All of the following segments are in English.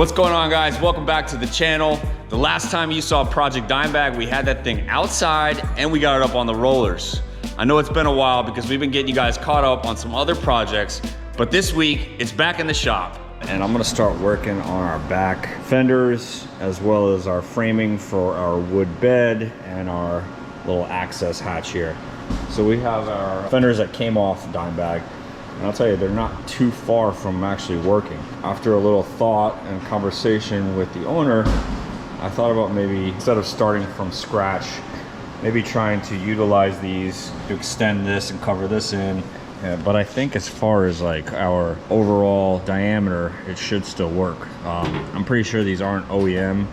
What's going on, guys? Welcome back to the channel. The last time you saw Project Dimebag, we had that thing outside and we got it up on the rollers. I know it's been a while because we've been getting you guys caught up on some other projects, but this week it's back in the shop. And I'm gonna start working on our back fenders as well as our framing for our wood bed and our little access hatch here. So we have our fenders that came off Dimebag, and I'll tell you, they're not too far from actually working. After a little thought and conversation with the owner, I thought about maybe, instead of starting from scratch, maybe trying to utilize these to extend this and cover this in. But I think as far as like our overall diameter, it should still work. I'm pretty sure these aren't OEM.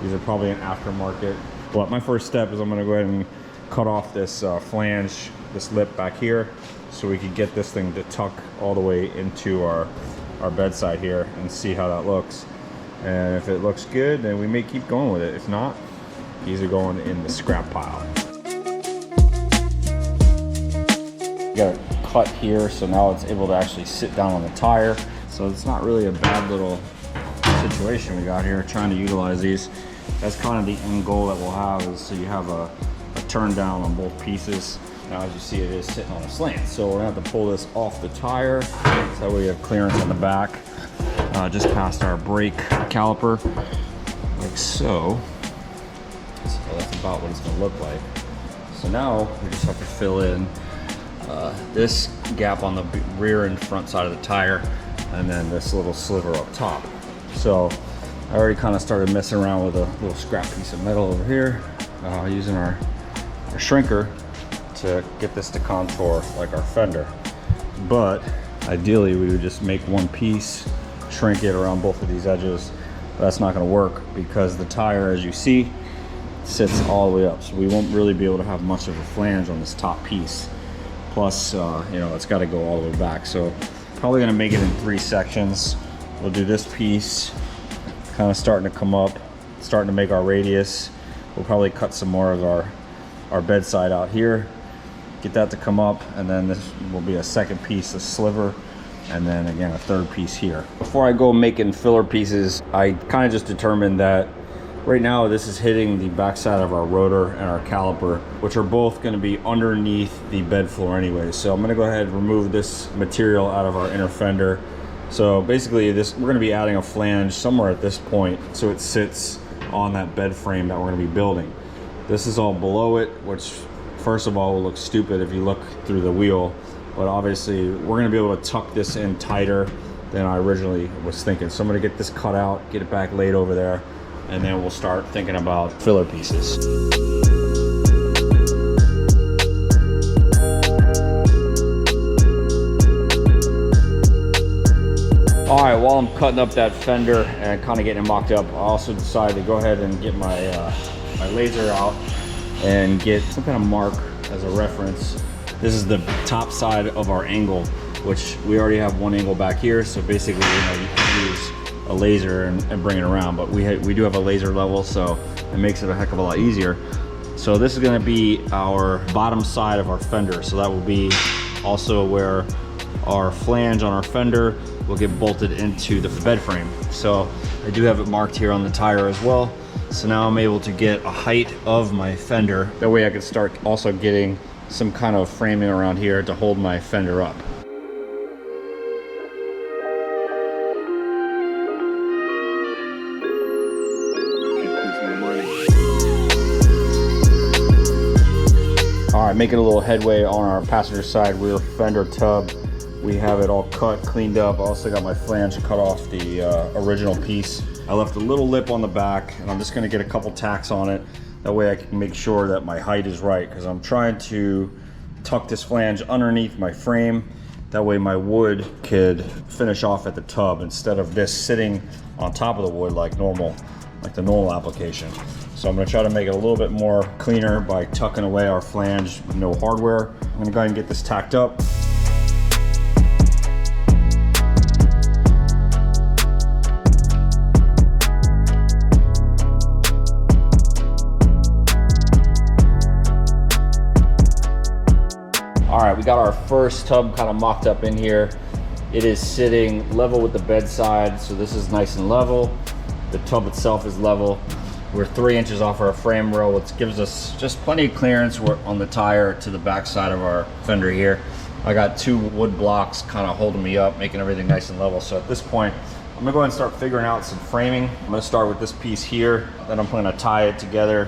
These are probably an aftermarket. But my first step is I'm gonna go ahead and cut off this flange, this lip back here, so we can get this thing to tuck all the way into our bedside here and see how that looks. And if it looks good, then we may keep going with it. If not, these are going in the scrap pile. Got it cut here, so now it's able to actually sit down on the tire. So it's not really a bad little situation we got here, trying to utilize these. That's kind of the end goal that we'll have, is so you have a turn down on both pieces. Now, as you see, it is sitting on a slant, so we're gonna have to pull this off the tire so that way we have clearance on the back, just past our brake caliper, like so. So that's about what it's gonna look like. So now we just have to fill in this gap on the rear and front side of the tire, and then this little sliver up top. So I already kind of started messing around with a little scrap piece of metal over here, using our shrinker to get this to contour like our fender. But ideally we would just make one piece, shrink it around both of these edges. But that's not going to work because the tire, as you see, sits all the way up, so we won't really be able to have much of a flange on this top piece. Plus, you know, it's got to go all the way back. So probably going to make it in 3 sections. We'll do this piece, kind of starting to come up, starting to make our radius. We'll probably cut some more of our bedside out here, get that to come up, and then this will be a second piece, a sliver, and then again a third piece here. Before I go making filler pieces, I kind of just determined that right now this is hitting the backside of our rotor and our caliper, which are both going to be underneath the bed floor anyway. So I'm going to go ahead and remove this material out of our inner fender. So basically we're going to be adding a flange somewhere at this point so it sits on that bed frame that we're going to be building. This is all below it, which first of all will look stupid if you look through the wheel, but obviously we're going to be able to tuck this in tighter than I originally was thinking. So I'm going to get this cut out, get it back laid over there, and then we'll start thinking about filler pieces. All right, while I'm cutting up that fender and kind of getting it mocked up, I also decided to go ahead and get my my laser out and get some kind of mark as a reference. This is the top side of our angle, which we already have one angle back here. So basically, you know, you can use a laser and bring it around, but we do have a laser level, so it makes it a heck of a lot easier. So this is going to be our bottom side of our fender. So that will be also where our flange on our fender will get bolted into the bed frame. So I do have it marked here on the tire as well. So now I'm able to get a height of my fender. That way I can start also getting some kind of framing around here to hold my fender up. All right, making a little headway on our passenger side rear fender tub. We have it all cut, cleaned up. I also got my flange cut off the original piece. I left a little lip on the back, and I'm just gonna get a couple tacks on it. That way I can make sure that my height is right, because I'm trying to tuck this flange underneath my frame. That way my wood could finish off at the tub instead of this sitting on top of the wood like normal, like the normal application. So I'm gonna try to make it a little bit more cleaner by tucking away our flange, no hardware. I'm gonna go ahead and get this tacked up. All right, we got our first tub kind of mocked up in here. It is sitting level with the bedside, so this is nice and level. The tub itself is level. We're 3 inches off our frame rail, which gives us just plenty of clearance on the tire to the back side of our fender here. I got 2 wood blocks kind of holding me up, making everything nice and level. So at this point, I'm gonna go ahead and start figuring out some framing. I'm gonna start with this piece here, then I'm gonna tie it together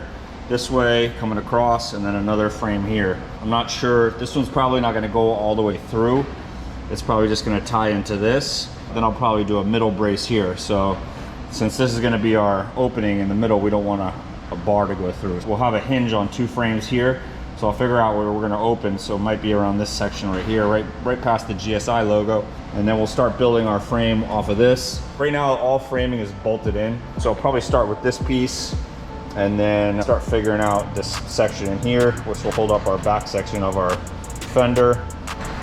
this way, coming across, and then another frame here. I'm not sure, this one's probably not gonna go all the way through. It's probably just gonna tie into this. Then I'll probably do a middle brace here. So since this is gonna be our opening in the middle, we don't want a bar to go through. We'll have a hinge on 2 frames here. So I'll figure out where we're gonna open. So it might be around this section right here, right past the GSI logo. And then we'll start building our frame off of this. Right now, all framing is bolted in. So I'll probably start with this piece and then start figuring out this section in here, which will hold up our back section of our fender.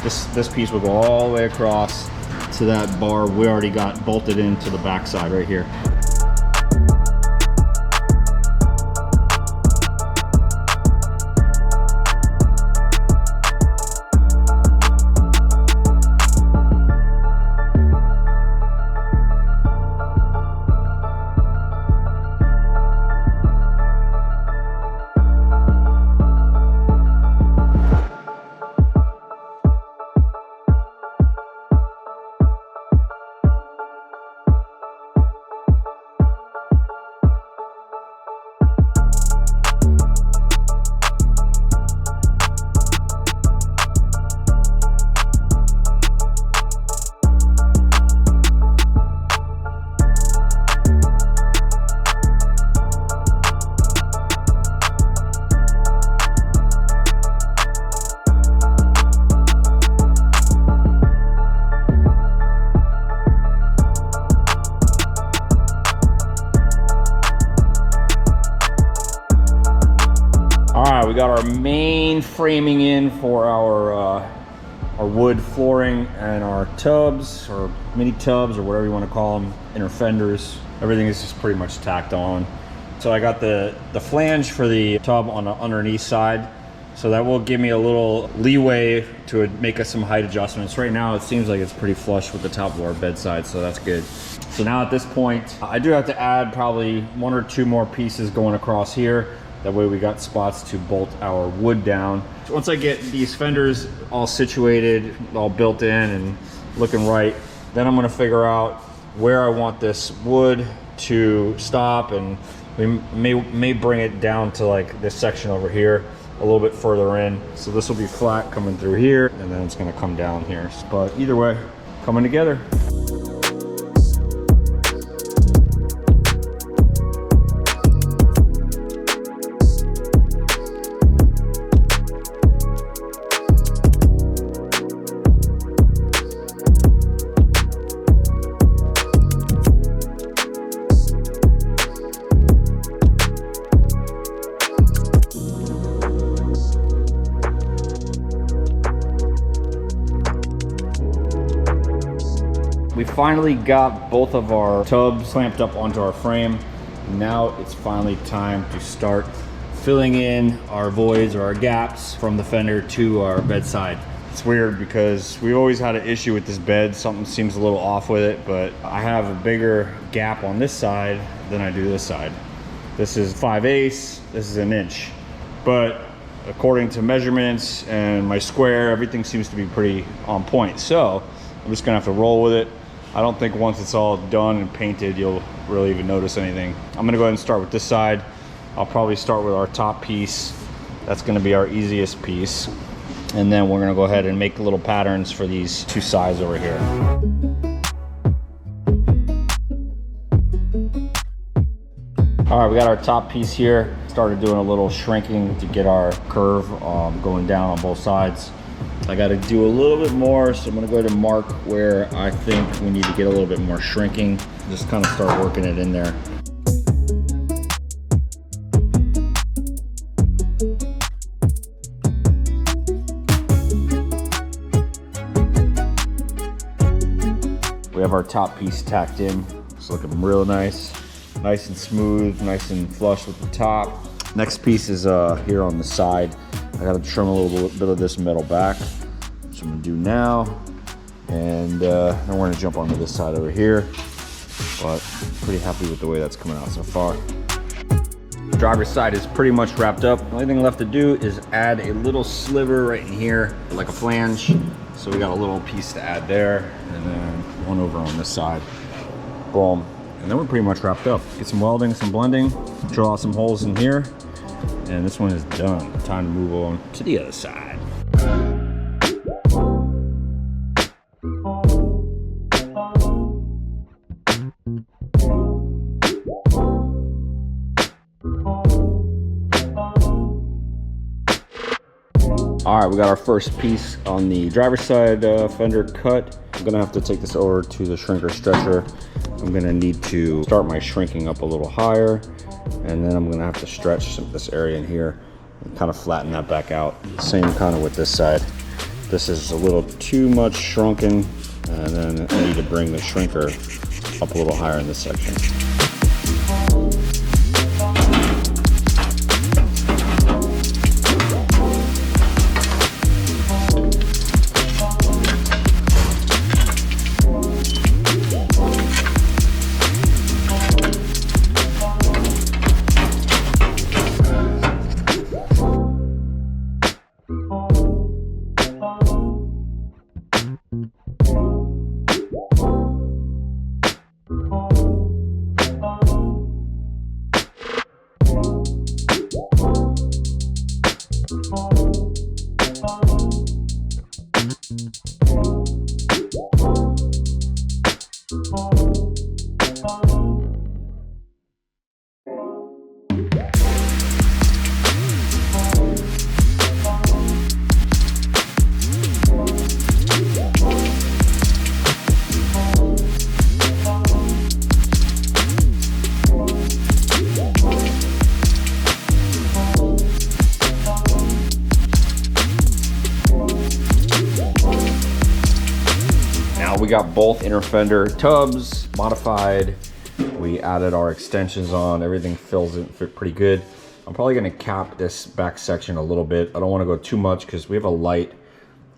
This piece will go all the way across to that bar we already got bolted into the back side right here. We got our main framing in for our wood flooring and our tubs or mini tubs or whatever you want to call them, inner fenders. Everything is just pretty much tacked on. So I got the flange for the tub on the underneath side. So that will give me a little leeway to make us some height adjustments. Right now it seems like it's pretty flush with the top of our bedside, so that's good. So now at this point, I do have to add probably 1 or 2 more pieces going across here. That way we got spots to bolt our wood down. Once I get these fenders all situated, all built in and looking right, then I'm gonna figure out where I want this wood to stop, and we may bring it down to like this section over here, a little bit further in. So this will be flat coming through here, and then it's gonna come down here. But either way, coming together. We finally got both of our tubs clamped up onto our frame. Now it's finally time to start filling in our voids or our gaps from the fender to our bedside. It's weird because we always had an issue with this bed. Something seems a little off with it, but I have a bigger gap on this side than I do this side. This is 5/8, this is 1 inch. But according to measurements and my square, everything seems to be pretty on point. So I'm just gonna have to roll with it. I don't think once it's all done and painted, you'll really even notice anything. I'm gonna go ahead and start with this side. I'll probably start with our top piece. That's gonna be our easiest piece. And then we're gonna go ahead and make little patterns for these 2 sides over here. All right, we got our top piece here. Started doing a little shrinking to get our curve going down on both sides. I got to do a little bit more, so I'm going to go ahead and mark where I think we need to get a little bit more shrinking. Just kind of start working it in there. We have our top piece tacked in. It's looking real nice. Nice and smooth, nice and flush with the top. Next piece is here on the side. I gotta trim a little bit of this metal back, which I'm gonna do now. And then we're gonna jump onto this side over here. But pretty happy with the way that's coming out so far. The driver's side is pretty much wrapped up. The only thing left to do is add a little sliver right in here, like a flange. So we got a little piece to add there, and then one over on this side. Boom. And then we're pretty much wrapped up. Get some welding, some blending, drill out some holes in here, and this one is done. Time to move on to the other side. All right, we got our first piece on the driver's side fender cut. I'm gonna have to take this over to the shrinker stretcher. I'm gonna need to start my shrinking up a little higher, and then I'm gonna have to stretch this area in here and kind of flatten that back out. Same kind of with this side. This is a little too much shrunken, and then I need to bring the shrinker up a little higher in this section. We got both inner fender tubs modified. We added our extensions on. Everything fit pretty good. I'm probably gonna cap this back section a little bit. I don't wanna go too much because we have a light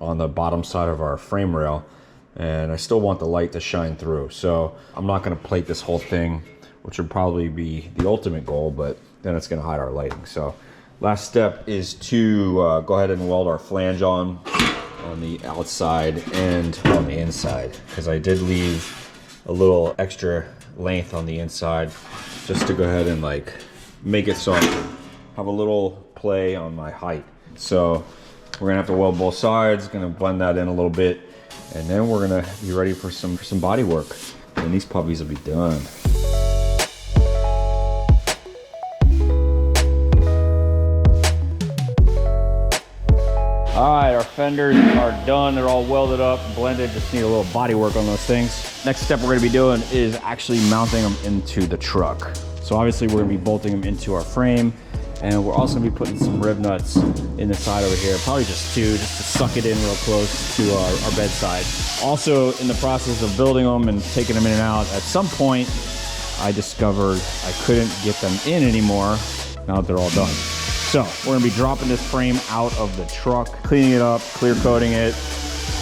on the bottom side of our frame rail, and I still want the light to shine through. So I'm not gonna plate this whole thing, which would probably be the ultimate goal, but then it's gonna hide our lighting. So last step is to go ahead and weld our flange on the outside and on the inside, because I did leave a little extra length on the inside just to go ahead and like make it so I can have a little play on my height. So we're gonna have to weld both sides, gonna blend that in a little bit, and then we're gonna be ready for some body work, and these puppies will be done. All right, our fenders are done. They're all welded up, blended, just need a little body work on those things. Next step we're gonna be doing is actually mounting them into the truck. So obviously we're gonna be bolting them into our frame, and we're also gonna be putting some rib nuts in the side over here, probably just two, just to suck it in real close to our bedside. Also in the process of building them and taking them in and out, at some point I discovered I couldn't get them in anymore now that they're all done. So we're gonna be dropping this frame out of the truck, cleaning it up, clear coating it,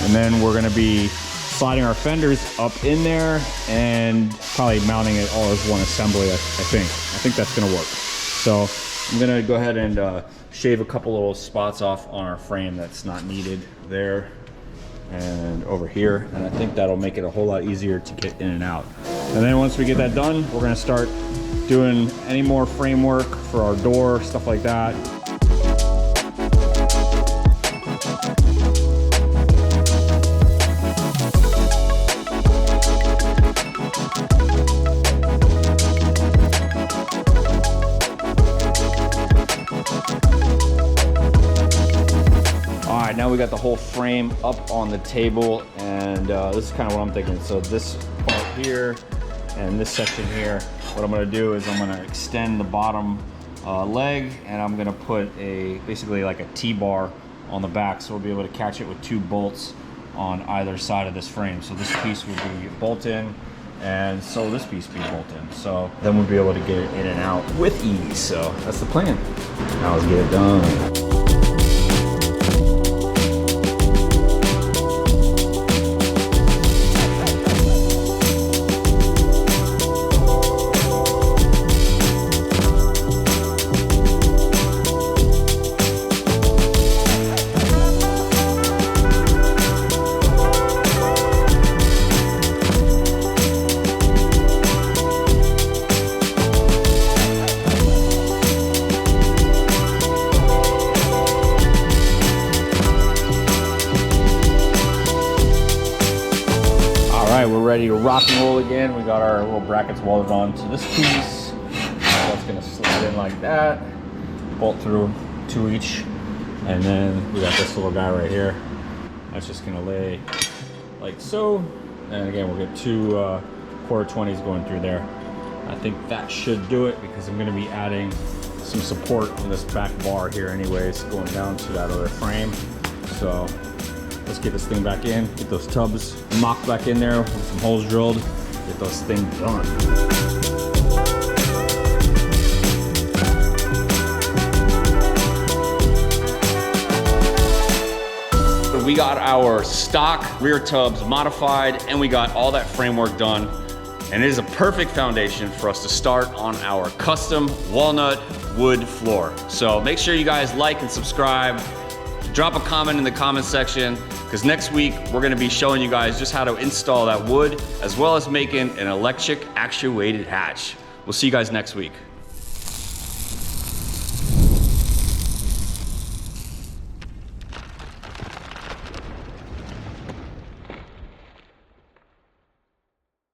and then we're gonna be sliding our fenders up in there and probably mounting it all as one assembly, I think that's gonna work. So I'm gonna go ahead and shave a couple little spots off on our frame that's not needed there and over here, and I think that'll make it a whole lot easier to get in and out. And then once we get that done, we're gonna start doing any more framework for our door, stuff like that. All right, now we got the whole frame up on the table, and this is kind of what I'm thinking. So this part here and this section here, what I'm gonna do is I'm gonna extend the bottom leg, and I'm gonna put basically like a T-bar on the back, so we'll be able to catch it with two bolts on either side of this frame. So this piece will be bolt in, and so this piece will be bolt in. So then we'll be able to get it in and out with ease. So that's the plan. Now let's get it done. rock and roll again. We got our little brackets welded onto this piece. So it's gonna slide in like that, bolt through 2 each. And then we got this little guy right here. That's just gonna lay like so. And again, we'll get 2 quarter 20s going through there. I think that should do it because I'm gonna be adding some support on this back bar here anyways, going down to that other frame. So let's get this thing back in, get those tubs mocked back in there with some holes drilled, get those things done. We got our stock rear tubs modified and we got all that framework done. And it is a perfect foundation for us to start on our custom walnut wood floor. So make sure you guys like and subscribe. Drop a comment in the comment section because next week we're gonna be showing you guys just how to install that wood as well as making an electric actuated hatch. We'll see you guys next week.